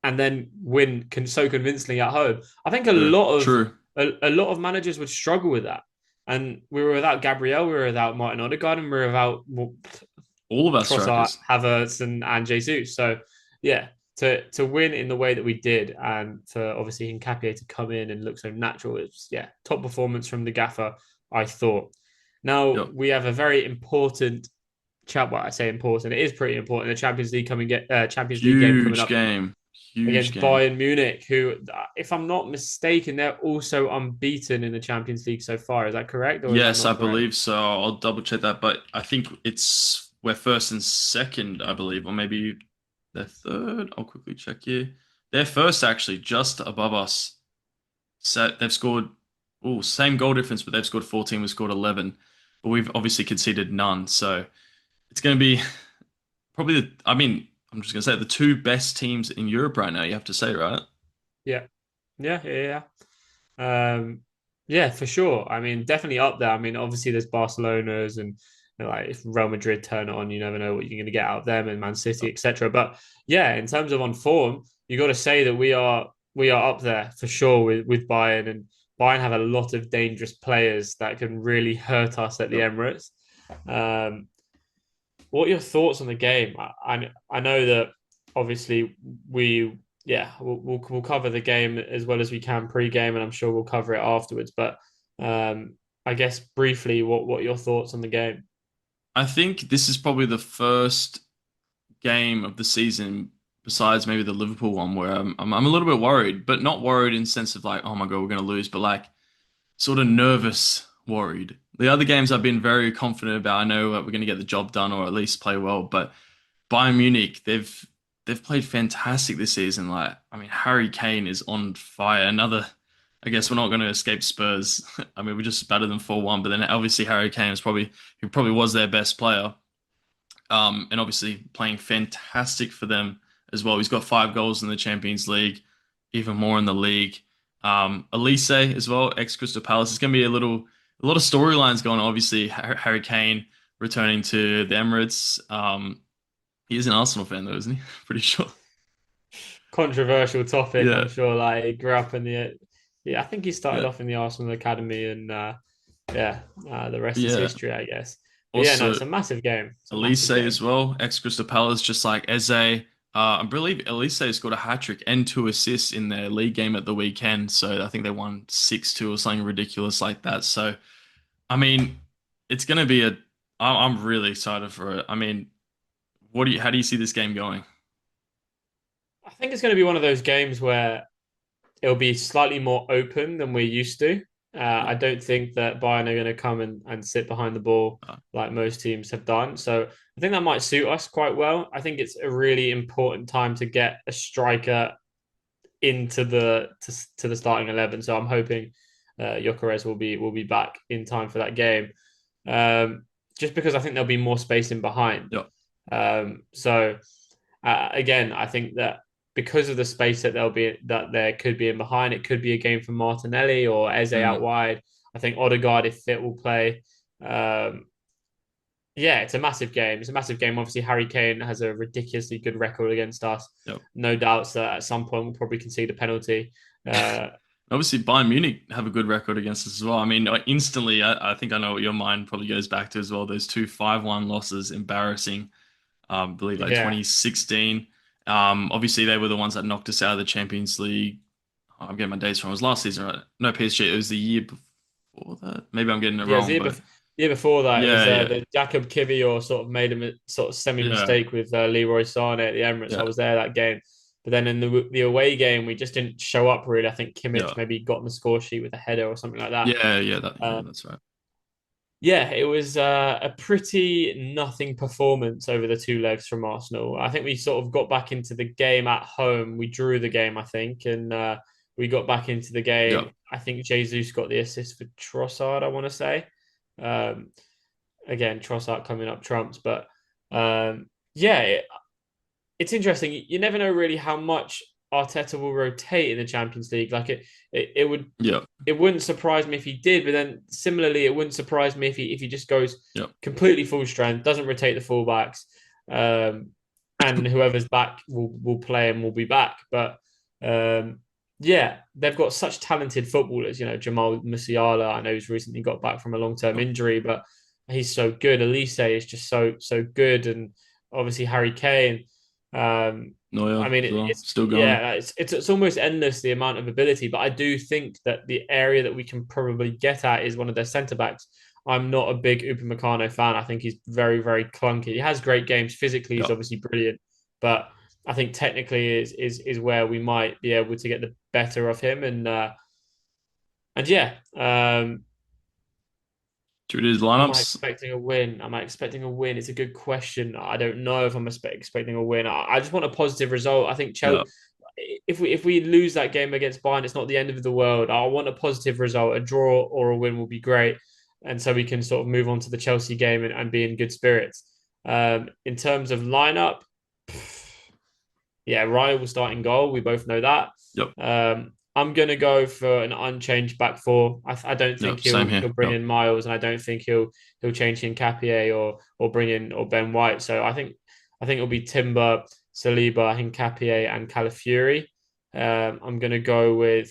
and then win so convincingly at home, I think True. True. a lot of managers would struggle with that. And we were without Gabriel, we were without Martin Odegaard, and we were without All of our Trossard, strikers. Havertz, and Jesus. So yeah, to win in the way that we did, and for obviously Hincapié to come in and look so natural, it's top performance from the gaffer, I thought. Now Yep. we have a very important chat. Well, I say important; it is pretty important. The Champions League game coming Huge up game. Huge against game. Bayern Munich, who, if I'm not mistaken, they're also unbeaten in the Champions League so far. Is that correct, or is that Yes, I not correct? believe so. I'll double check that, but I think we're first and second, I believe, or maybe they're third. I'll quickly check here. They're first, actually, just above us. So they've scored, same goal difference, but they've scored 14. We've scored 11, but we've obviously conceded none. So it's going to be probably I mean, I'm just going to say the two best teams in Europe right now. You have to say, right? Yeah, yeah. Yeah, for sure. I mean, definitely up there. I mean, obviously there's Barcelona's and like if Real Madrid turn it on, you never know what you're going to get out of them and Man City, etc. But yeah, in terms of on form, you got to say that we are up there for sure with Bayern, and Bayern have a lot of dangerous players that can really hurt us at the Yep. Emirates. Um, what are your thoughts on the game? I know that obviously we'll cover the game as well as we can pre-game, and I'm sure we'll cover it afterwards. But I guess briefly, what are your thoughts on the game? I think this is probably the first game of the season, besides maybe the Liverpool one, where I'm a little bit worried, but not worried in the sense of like, oh my God, we're going to lose, but like sort of nervous worried. The other games I've been very confident about. I know that we're going to get the job done or at least play well, but Bayern Munich, they've played fantastic this season. Like, I mean, Harry Kane is on fire. I guess we're not going to escape Spurs. I mean, we just battered them 4-1, but then obviously Harry Kane is who probably was their best player. And obviously playing fantastic for them as well. He's got 5 goals in the Champions League, even more in the league. Elise as well, ex Crystal Palace. It's going to be a lot of storylines going on. Obviously, Harry Kane returning to the Emirates. He is an Arsenal fan, though, isn't he? Pretty sure. Controversial topic, Yeah, I'm sure. Like he grew up in I think he started yeah, off in the Arsenal Academy, and the rest is yeah. history, I guess. But yeah, no, Also, it's a massive game. It's a Elise massive as game. well, ex Crystal Palace, just like Eze. I believe Elise scored a hat trick and 2 assists in their league game at the weekend. So I think they won 6-2 or something ridiculous like that. So I mean, it's going to be I'm really excited for it. I mean, how do you see this game going? I think it's going to be one of those games where it'll be slightly more open than we're used to. Yep. I don't think that Bayern are going to come and sit behind the ball Uh, like most teams have done. So I think that might suit us quite well. I think it's a really important time to get a striker into to the starting 11. So I'm hoping Gyökeres will be back in time for that game. Um, just because I think there'll be more space in behind. yep. Again, I think that because of the space that there could be in behind, it could be a game for Martinelli or Eze out Mm. wide. I think Odegaard, if fit, will play. Um, yeah, it's a massive game. It's a massive game. Obviously, Harry Kane has a ridiculously good record against us. Yep. No doubts that at some point we'll probably concede a penalty. Uh, Obviously, Bayern Munich have a good record against us as well. I mean, instantly, I think I know what your mind probably goes back to as well. Those two 5-1 losses, embarrassing. I believe like yeah, 2016. Obviously, they were the ones that knocked us out of the Champions League. I'm getting my dates wrong. It was last season, right? No, PSG. It was the year before that. Maybe I'm getting it yeah. wrong, but The year before that, it was yeah, yeah, the Jakob Kivior sort of made a sort of semi yeah, mistake with Leroy Sané at the Emirates. I yeah, was there that game, but then in the away game, we just didn't show up really. I think yeah, Kimmich maybe got on the score sheet with a header or something like that. yeah, yeah. Uh, That's right. Yeah, it was a pretty nothing performance over the two legs from Arsenal. I think we sort of got back into the game at home. We drew the game, I think, and we got back into the Yeah. game. I think Jesus got the assist for Trossard, I want to say. Um, Again, Trossard coming up trumps, but yeah, it's interesting. You never know really how much Arteta will rotate in the Champions League. Like it would Yeah. it wouldn't surprise me if he did, but then similarly, it wouldn't surprise me if he just goes Yeah. completely full strength, doesn't rotate the fullbacks, and whoever's back will play and will be back. But yeah, they've got such talented footballers. You know, Jamal Musiala. I know he's recently got back from a long-term injury, but he's so good. Elise is just so good, and obviously Harry Kane. I Neuer mean, as well. it's Still going. yeah, it's almost endless the amount of ability. But I do think that the area that we can probably get at is one of their centre backs. I'm not a big Upamecano fan. I think he's very clunky. He has great games. Physically, he's Yeah. obviously brilliant, but I think technically is where we might be able to get the better of him. And yeah, Should we do the am I lineups? expecting a win? Am I expecting a win? It's a good question. I don't know if I'm expecting a win. I just want a positive result. I think Yeah. Chelsea, if we lose that game against Bayern, it's not the end of the world. I want a positive result. A draw or a win will be great, and so we can sort of move on to the Chelsea game and be in good spirits. In terms of lineup, yeah, Raya will start in goal. We both know that. Yep. I'm gonna go for an unchanged back four. I don't think Yep. Same he'll here. bring Yep. in Miles, and I don't think he'll change in Capier or bring in or Ben White. So I think it'll be Timber, Saliba, Hincapié, and Calafiori. I'm gonna go with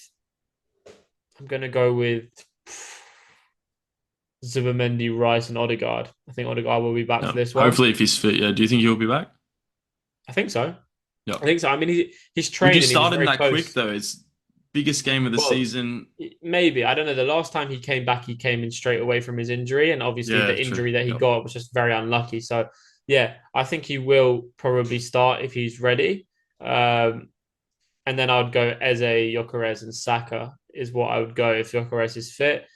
Zubimendi, Rice, and Odegaard. I think Odegaard will be back for Yep. this one. Hopefully, if he's fit, yeah. Do you think he'll be back? I think so. I Yep. think so. I mean, he's Would you training. He was start him very that quick close. though? It's biggest game of the Well, season. maybe. I don't know. The last time he came back, he came in straight away from his injury. And obviously, Yeah. the True. injury that he Yep. got was just very unlucky. So, yeah, I think he will probably start if he's ready. Um, and then I would go Eze, Gyökeres, and Saka is what I would go if Gyökeres is fit.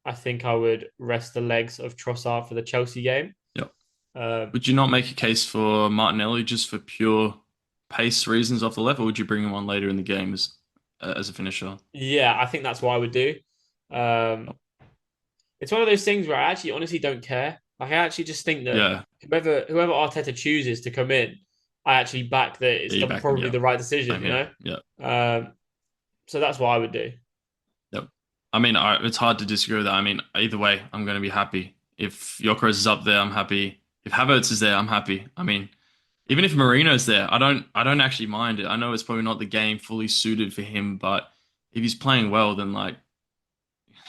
I think I would rest the legs of Trossard for the Chelsea game. Yep. Um, Would you not make a case for Martinelli just for pure pace reasons off the left, or would you bring him on later in the game as a finisher? yeah, I think that's what I would do. Um, it's one of those things where I actually honestly don't care. Like I actually just think that Yeah. whoever Arteta chooses to come in, I actually back that it's Yeah, you back him. probably Yeah. the right decision, Same you here. know? Yeah. So that's what I would do. Yep. I mean, it's hard to disagree with that. I mean, either way, I'm going to be happy. If Gyökeres is up there, I'm happy. If Havertz is there, I'm happy. I mean, even if Marino's there, I don't actually mind it. I know it's probably not the game fully suited for him, but if he's playing well, then like,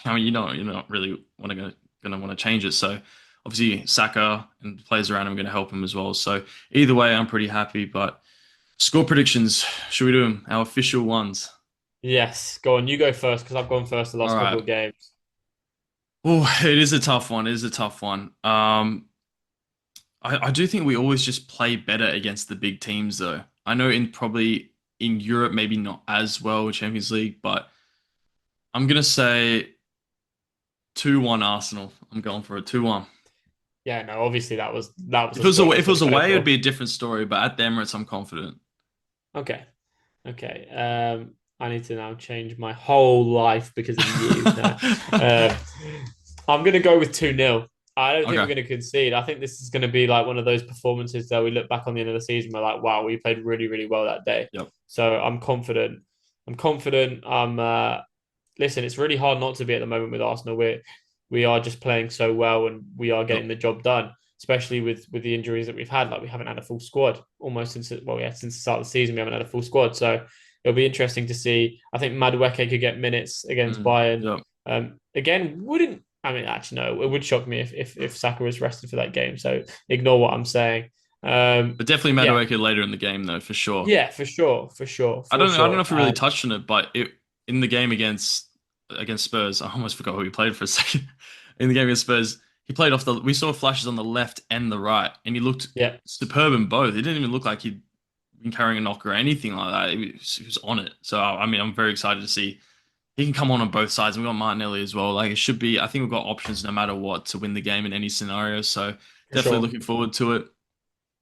I mean, you're not really gonna want to change it. So obviously Saka and the players around him are going to help him as well. So either way, I'm pretty happy. But score predictions, should we do them? Our official ones. Yes, go on. You go first because I've gone first the All last couple right. of games. Oh, it is a tough one. It is a tough one. I do think we always just play better against the big teams, though. I know probably in Europe, maybe not as well with Champions League, but I'm gonna say 2-1 Arsenal. I'm going for a 2-1. Yeah, no, obviously that was If a it was score away, I was if it was going to go away, it would for. be a different story. But at the Emirates, I'm confident. Okay, okay. I need to now change my whole life because of you. No. Uh, I'm going to go with 2-0. I don't think we're Okay. going to concede. I think this is going to be like one of those performances that we look back on the end of the season. We're like, wow, we played really well that day. Yep. So I'm confident. I'm confident. Listen, it's really hard not to be at the moment with Arsenal. We are just playing so well and we are Yep. getting the job done, especially with the injuries that we've had. Like we haven't had a full squad almost since since the start of the season. We haven't had a full squad. So it'll be interesting to see. I think Madueke could get minutes against Bayern. Yep. Again, wouldn't I mean actually no, it would shock me if Saka was rested for that game. So ignore what I'm saying. But definitely Yeah, Madueke later in the game, though, for sure. yeah, for sure, for sure, I for don't know. I don't know sure. if we really touched on it, but in the game against Spurs, I almost forgot who he played for a second. In the game against Spurs, he played off the. We saw flashes on the left and the right, and he looked Yeah, superb in both. It didn't even look like he'd been carrying a knock or anything like that. He was on it. So I mean, I'm very excited to see he can come on both sides. And we've got Martinelli as well. Like it should be. I think we've got options no matter what to win the game in any scenario. So For definitely sure. looking forward to it.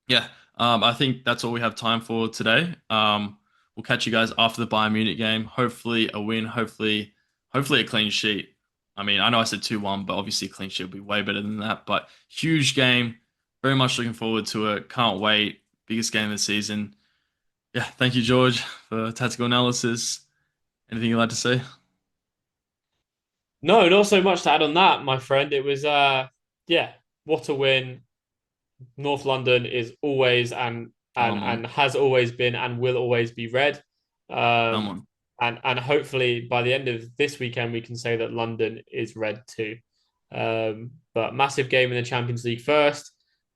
Yeah. I think that's all we have time for today. We'll catch you guys after the Bayern Munich game. Hopefully a win. Hopefully a clean sheet. I mean, I know I said 2-1, but obviously a clean sheet will be way better than that. But huge game. Very much looking forward to it. Can't wait. Biggest game of the season. Yeah. Thank you, George, for tactical analysis. Anything you'd like to say? No, not so much to add on that, my friend. It was yeah, what a win. North London is always Come on. and has always been and will always be red. Come Um, on. and hopefully by the end of this weekend we can say that London is red too. But massive game in the Champions League first.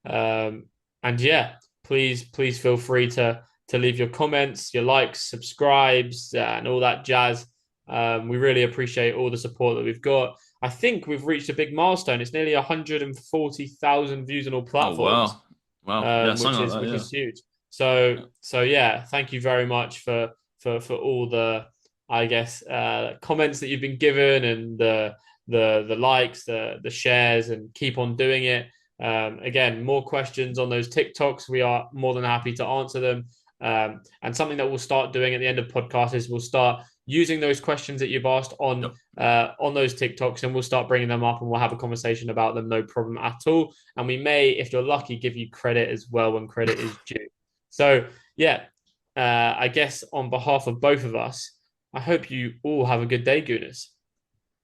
Um, and yeah, please feel free to leave your comments, your likes, subscribes, and all that jazz. We really appreciate all the support that we've got. I think we've reached a big milestone. It's nearly 140,000 views on all Oh platforms, wow. Wow. Yeah, which something like that, which yeah. is huge. So Yeah. so yeah, thank you very much for all the I guess comments that you've been given and the likes, the shares, and keep on doing it. Again, more questions on those TikToks. We are more than happy to answer them. And something that we'll start doing at the end of podcasts is we'll start using those questions that you've asked Yep. on those TikToks, and we'll start bringing them up, and we'll have a conversation about them, no problem at all. And we may, if you're lucky, give you credit as well when credit is due. So yeah, I guess on behalf of both of us, I hope you all have a good day, Gooners.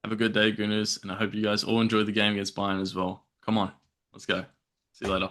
Have a good day, Gooners, and I hope you guys all enjoy the game against Bayern as well. Come on, let's go. See you later.